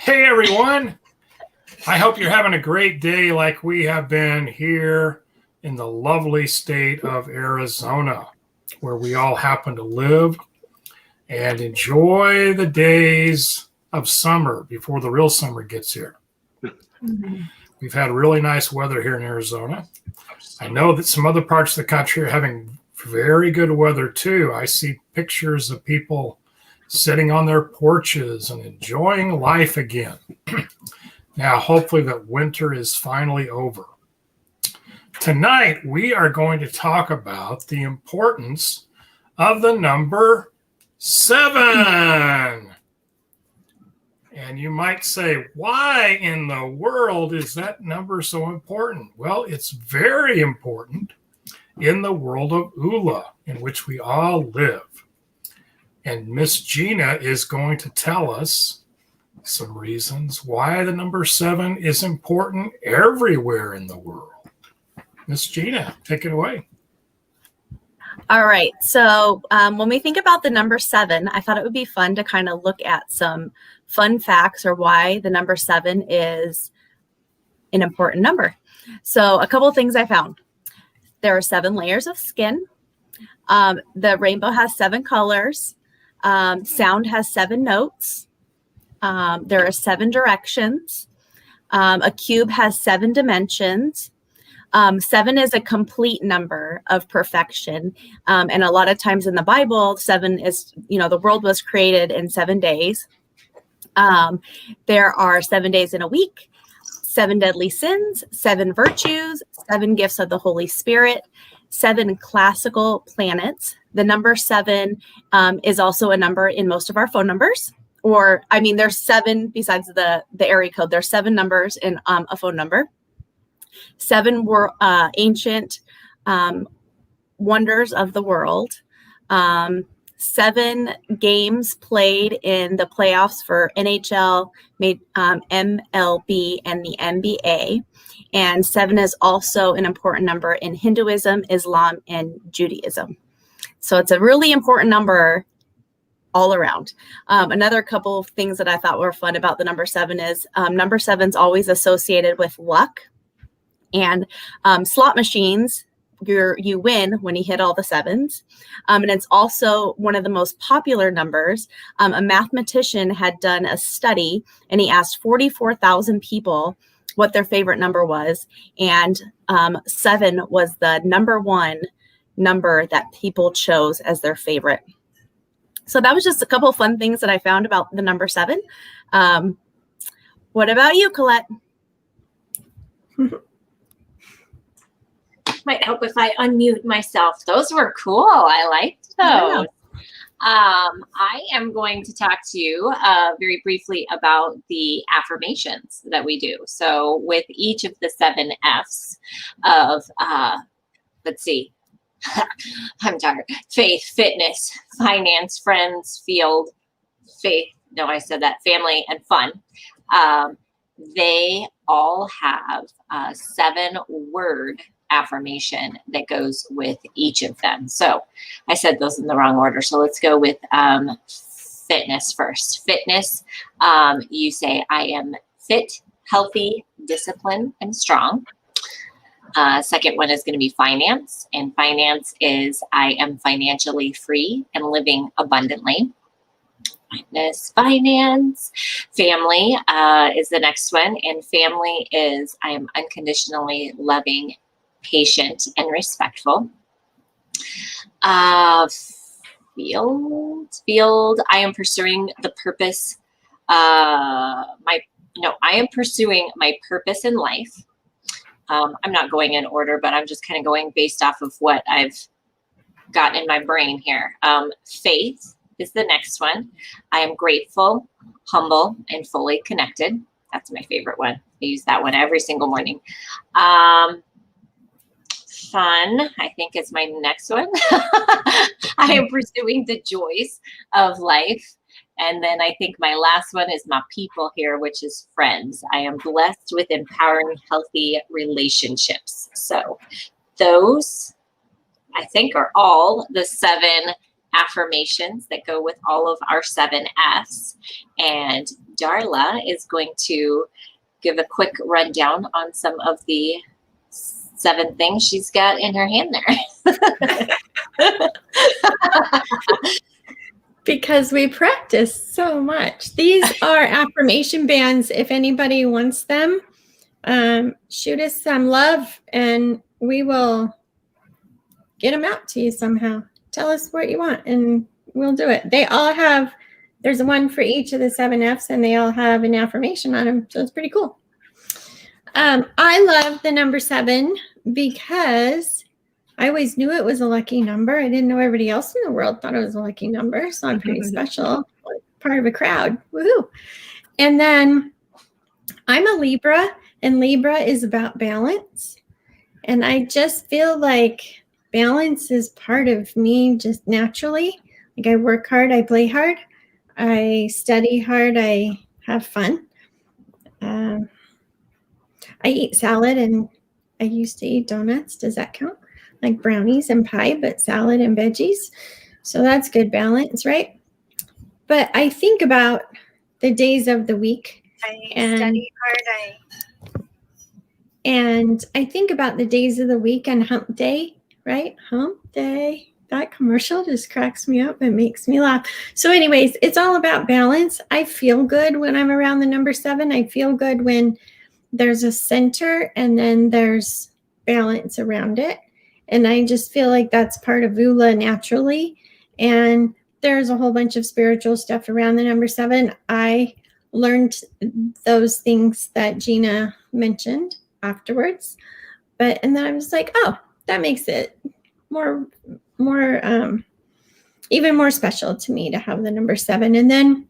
Hey everyone, I hope you're having a great day like we have been here in the lovely state of Arizona, where we all happen to live and enjoy the days of summer before the real summer gets here. We've had really nice weather here in Arizona. I know that some other parts of the country are having very good weather too. I see pictures of people sitting on their porches and enjoying life again. Now, hopefully that winter is finally over. Tonight, we are going to talk about the importance of the number 7. And you might say, why in the world is that number so important? Well, it's very important in the world of Oola, in which we all live. And Miss Gina is going to tell us some reasons why the number 7 is important everywhere in the world. Miss Gina, take it away. All right. So when we think about the number 7, I thought it would be fun to kind of look at some fun facts or why the number 7 is an important number. So a couple of things I found. There are 7 layers of skin. The rainbow has 7 colors. Sound has 7 notes. There are 7 directions. A cube has 7 dimensions. 7 is a complete number of perfection. And a lot of times in the Bible, 7 is, the world was created in 7 days. There are 7 days in a week, 7 deadly sins, 7 virtues, 7 gifts of the Holy Spirit, 7 classical planets. The number 7 is also a number in most of our phone numbers. There's 7 besides the area code. There's 7 numbers in a phone number. 7 were ancient wonders of the world. 7 games played in the playoffs for NHL, MLB, and the NBA. And 7 is also an important number in Hinduism, Islam, and Judaism. So it's a really important number all around. Another couple of things that I thought were fun about the number 7 is number 7's always associated with luck. And slot machines, you win when you hit all the 7s. And it's also one of the most popular numbers. A mathematician had done a study and he asked 44,000 people what their favorite number was. And 7 was the number 1 number that people chose as their favorite. So that was just a couple of fun things that I found about the number 7. What about you, Colette? Might help if I unmute myself. Those were cool. I liked those. Yeah. I am going to talk to you very briefly about the affirmations that we do. So with each of the 7 F's of, let's see, I'm tired. Faith, fitness, finance, friends, field, faith. No, I said that. Family and fun. They all have a 7-word affirmation that goes with each of them. So I said those in the wrong order. So let's go with fitness first. Fitness, you say, I am fit, healthy, disciplined, and strong. Second one is going to be finance. And finance is I am financially free and living abundantly. Finance. Family is the next one. And family is I am unconditionally loving, patient, and respectful. Field. I am pursuing the purpose. I am pursuing my purpose in life. I'm not going in order, but I'm just kind of going based off of what I've got in my brain here. Faith is the next one. I am grateful, humble, and fully connected. That's my favorite one. I use that one every single morning. Fun, I think, is my next one. I am pursuing the joys of life. And then I think my last one is my people here, which is friends. I am blessed with empowering, healthy relationships. So those, I think, are all the 7 affirmations that go with all of our 7's. And Darla is going to give a quick rundown on some of the 7 things she's got in her hand there. Because we practice so much. These are affirmation bands. If anybody wants them, shoot us some love and we will get them out to you somehow. Tell us what you want and we'll do it. They all have, there's one for each of the 7 F's and they all have an affirmation on them. So it's pretty cool. I love the number 7 because I always knew it was a lucky number. I didn't know everybody else in the world thought it was a lucky number. So I'm pretty special, part of a crowd. Woohoo. And then I'm a Libra, and Libra is about balance. And I just feel like balance is part of me just naturally. Like I work hard, I play hard, I study hard, I have fun. I eat salad and I used to eat donuts. Does that count? Like brownies and pie, but salad and veggies. So that's good balance, right? But I think about the days of the week. I study hard. And I think about the days of the week and hump day, right? Hump day. That commercial just cracks me up. It makes me laugh. So anyways, it's all about balance. I feel good when I'm around the number 7. I feel good when there's a center and then there's balance around it. And I just feel like that's part of Oola naturally. And there's a whole bunch of spiritual stuff around the number 7. I learned those things that Gina mentioned afterwards. And then I was like, oh, that makes it more even more special to me to have the number 7. And then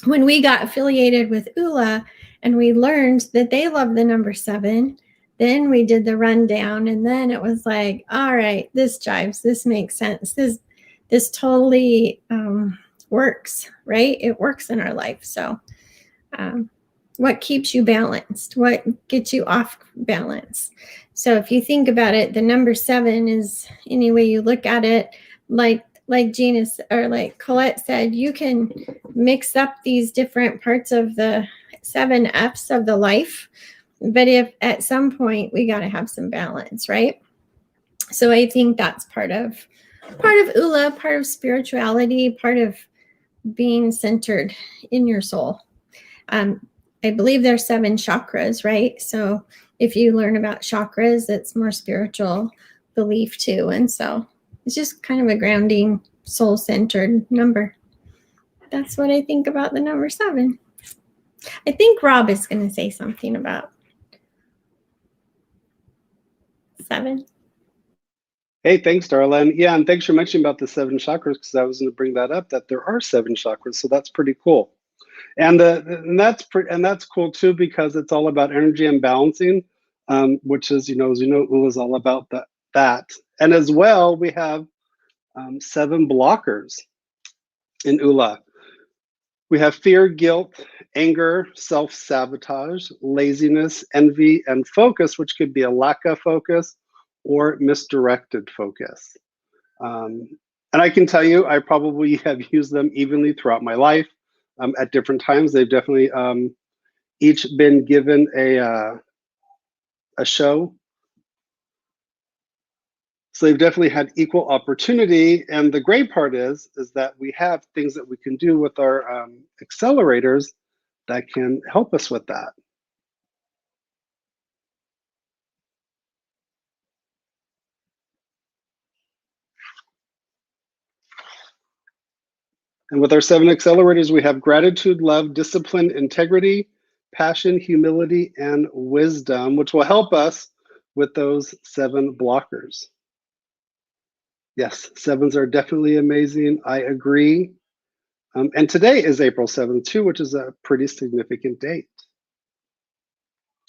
when we got affiliated with Oola and we learned that they love the number 7, then we did the rundown, and then it was like, all right, this jives, this makes sense. This totally works, right? It works in our life. So what keeps you balanced? What gets you off balance? So if you think about it, the number 7 is, any way you look at it, like Gina or like Colette said, you can mix up these different parts of the 7 F's of the life. But if at some point we got to have some balance, right? So I think that's part of Oola, part of spirituality, part of being centered in your soul. I believe there's 7 chakras, right? So if you learn about chakras, it's more spiritual belief too. And so it's just kind of a grounding, soul-centered number. That's what I think about the number 7. I think Rob is going to say something about 7. Hey, thanks, Darla. Yeah, and thanks for mentioning about the 7 chakras, because I was going to bring that up, that there are 7 chakras, so that's pretty cool. And that's cool too, because it's all about energy and balancing, which is, as you know, Oola is all about that. And as well, we have 7 blockers in Oola. We have fear, guilt, anger, self-sabotage, laziness, envy, and focus, which could be a lack of focus or misdirected focus. And I can tell you, I probably have used them evenly throughout my life. At different times, they've definitely each been given a show. So they've definitely had equal opportunity. And the great part is that we have things that we can do with our accelerators that can help us with that. And with our 7 accelerators, we have gratitude, love, discipline, integrity, passion, humility, and wisdom, which will help us with those 7 blockers. Yes, 7s are definitely amazing. I agree. And today is April 7th too, which is a pretty significant date.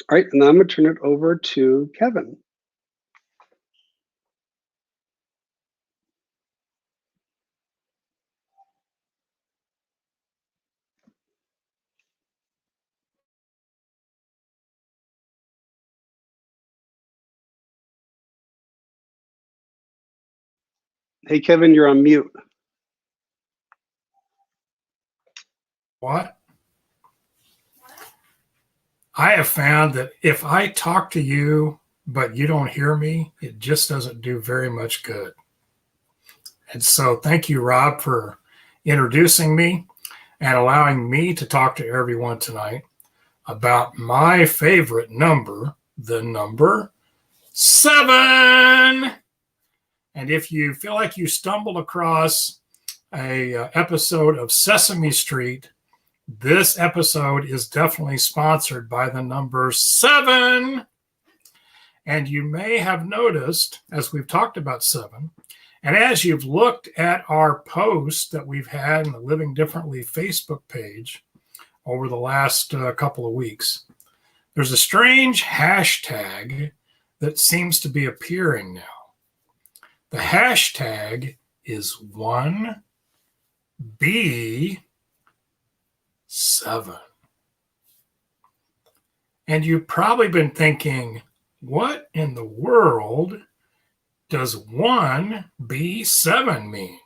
All right, and now I'm going to turn it over to Kevin. Hey, Kevin, you're on mute. What? I have found that if I talk to you, but you don't hear me, it just doesn't do very much good. And so thank you, Rob, for introducing me and allowing me to talk to everyone tonight about my favorite number, the number 7. And if you feel like you stumbled across a episode of Sesame Street, this episode is definitely sponsored by the number 7. And you may have noticed, as we've talked about 7, and as you've looked at our post that we've had in the Living Differently Facebook page over the last couple of weeks, there's a strange hashtag that seems to be appearing now. The hashtag is 1B7. And you've probably been thinking, what in the world does 1B7 mean?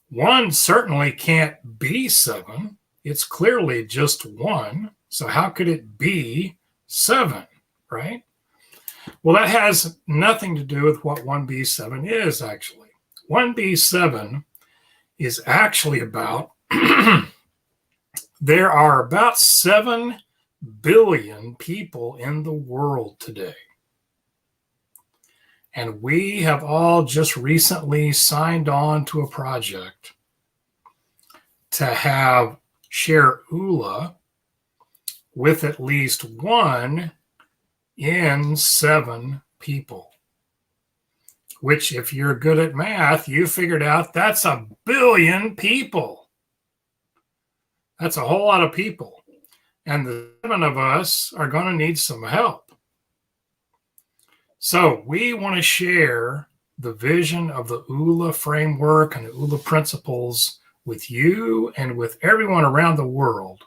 1 certainly can't be 7. It's clearly just 1. So how could it be 7, right? Well, that has nothing to do with what 1B7 is, actually. 1B7 is actually about, there are about 7 billion people in the world today. And we have all just recently signed on to a project to have share Oola with at least 1 in 7 people. Which, if you're good at math, you figured out that's 1 billion people. That's a whole lot of people. And the 7 of us are going to need some help. So we want to share the vision of the Oola Framework and the Oola principles with you and with everyone around the world,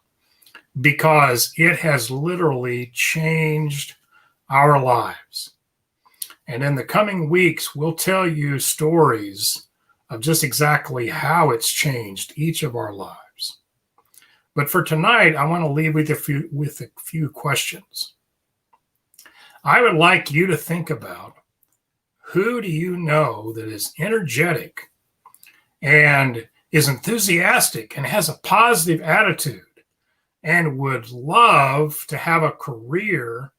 because it has literally changed our lives. And in the coming weeks, we'll tell you stories of just exactly how it's changed each of our lives. But for tonight, I want to leave with a few questions. I would like you to think about, who do you know that is energetic and is enthusiastic and has a positive attitude and would love to have a career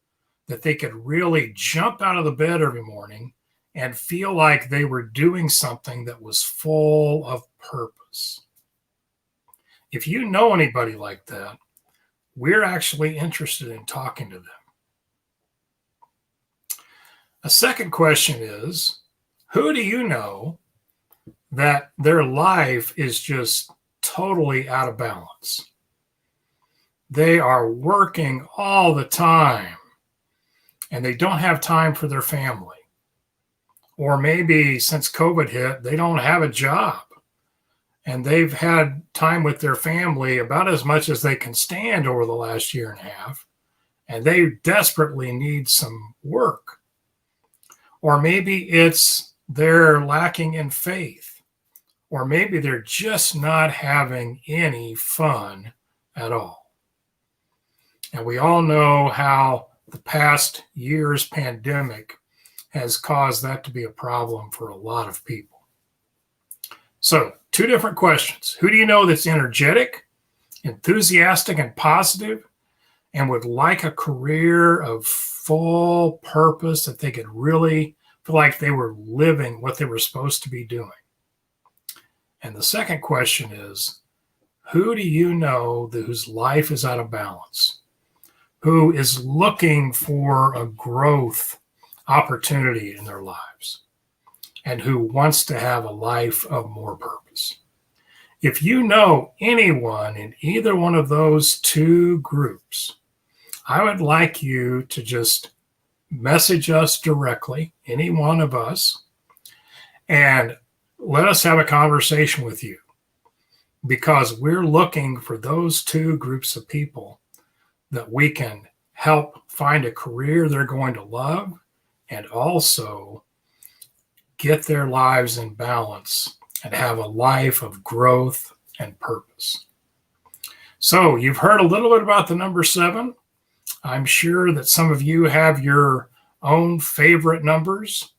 that they could really jump out of the bed every morning and feel like they were doing something that was full of purpose? If you know anybody like that, we're actually interested in talking to them. A second question is, who do you know that their life is just totally out of balance? They are working all the time and they don't have time for their family. Or maybe since COVID hit, they don't have a job and they've had time with their family about as much as they can stand over the last year and a half, and they desperately need some work. Or maybe it's they're lacking in faith, or maybe they're just not having any fun at all. And we all know how the past year's pandemic has caused that to be a problem for a lot of people. So, 2 different questions. Who do you know that's energetic, enthusiastic, and positive, and would like a career of full purpose that they could really feel like they were living what they were supposed to be doing? And the second question is, who do you know whose life is out of balance, who is looking for a growth opportunity in their lives, and who wants to have a life of more purpose? If you know anyone in either one of those 2 groups, I would like you to just message us directly, any one of us, and let us have a conversation with you, because we're looking for those 2 groups of people that we can help find a career they're going to love and also get their lives in balance and have a life of growth and purpose. So you've heard a little bit about the number 7. I'm sure that some of you have your own favorite numbers.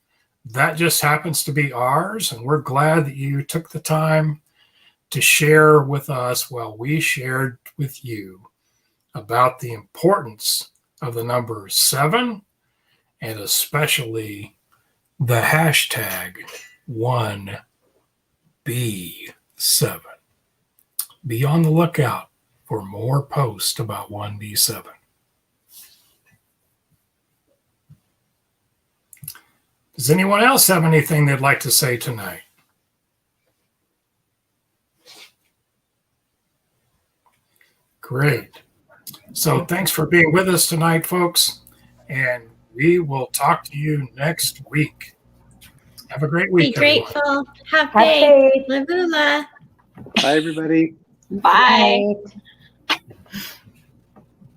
That just happens to be ours, and we're glad that you took the time to share with us while we shared with you about the importance of the number 7 and especially the hashtag 1B7. Be on the lookout for more posts about 1B7. Does anyone else have anything they'd like to say tonight? Great. So thanks for being with us tonight, folks, and we will talk to you next week. Have a great Be week, everyone. grateful. Have Have faith. faith. Live Oola. Bye, everybody. Bye. Right.